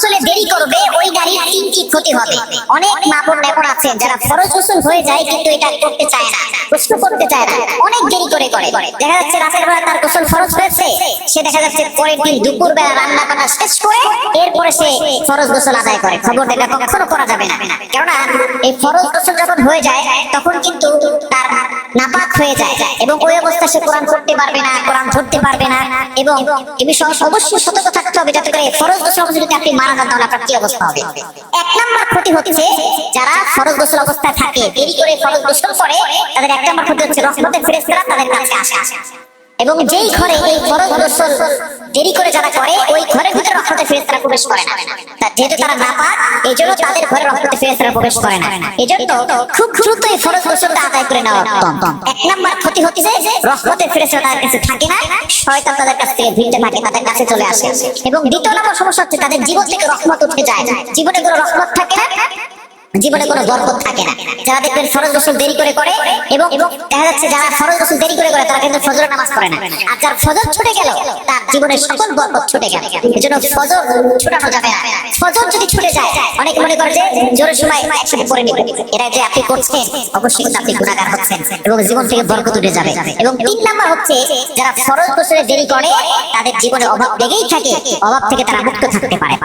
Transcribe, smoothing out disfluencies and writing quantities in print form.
গোসলে দেরি করবে ওই নারীর তিনটি ক্ষতি হবে। অনেক মা বোন এমন আছেন যারা ফরজ গোসল হয়ে যায় কিন্তু এটা করতে চায় না, গোসল করতে চায় না, অনেক দেরি করে দেখা যাচ্ছে রাতের বেলা তার গোসল ফরজ হয়েছে, সে দেখা যাচ্ছে পরের দিন দুপুর বেলা রান্না বান্না শেষ করে এরপরে সে ফরজ গোসল আদায় করে। খবর এটা কখনো করা যাবে না, কেননা এই ফরজ গোসল যখন হয়ে যায় তখন কিন্তু তার নাপাক হয়ে যায় এবং ওই অবস্থা সে কোরআন পড়তে পারবে না, কোরআন ধরতে পারবে না। এবং এই বিষয়ে অবশ্যই সতর্ক থাকতে হবে যাতে করে ফরজ গোসল যদি আপনি মারা যান তাহলে আপনার কি অবস্থা হবে। এক নম্বর ক্ষতি হচ্ছে যারা ফরজ গোসল অবস্থায় থাকে, দেরি করে ফরজ গোসল করে, তাদের এক নম্বর ক্ষতি হচ্ছে রহমতের ফেরেশতারা তাদের কাছে আসে এবং যেই ঘরে এই ফরজ গোসল দেরি করে যারা করে ওই ঘরের ভিতরে রহমতের ফেরেশতারা প্রবেশ করে না। যেহেতু তারা নাপাক, এইজন্য তাদের ঘরে রহমতের ফেরেশতারা প্রবেশ করে না। এজন্য খুব দ্রুত এই ফরজ গোসলটা আদায় করে নেওয়া উত্তম। এক নম্বর ক্ষতি হচ্ছে রহমতের ফেরেশতারা তাদের কাছে থাকে না, শয়তান তাদের কাছ থেকে ভিড়তে থাকে, তাদের কাছে চলে আসে। এবং দ্বিতীয় নম্বর সমস্যা হচ্ছে তাদের জীবন থেকে রহমত উঠে যায়, জীবনে কোনো রহমত থাকে না, জীবনে কোনো বরকত থাকে না। যারা দেখবেন ফরজ গোসল দেরি করে এবং দেখা যাচ্ছে যারা ফরজ গোসল দেরি করে তারা কিন্তু ফজরের নামাজ পড়ে না, আর যার ফজর ছুটে গেল তার জীবনের সকল বরকত ছুটে গেল। এজন্য ফজর ছুটানো যাবে না। ফজর যদি ছুটে যায় অনেকে মনে করে যে জোরের সময় একসাথে পড়ে নিবে, এটা যে আপনি করছেন অবশ্যই কিন্তু আপনি গুনাহগার হচ্ছেন এবং জীবন থেকে বরকত উঠে যাবে। এবং তিন নাম্বার হচ্ছে যারা ফরজ গোসলে দেরি করে তাদের জীবনে অভাব লেগেই থাকে, অভাব থেকে তারা মুক্ত থাকতে পারে।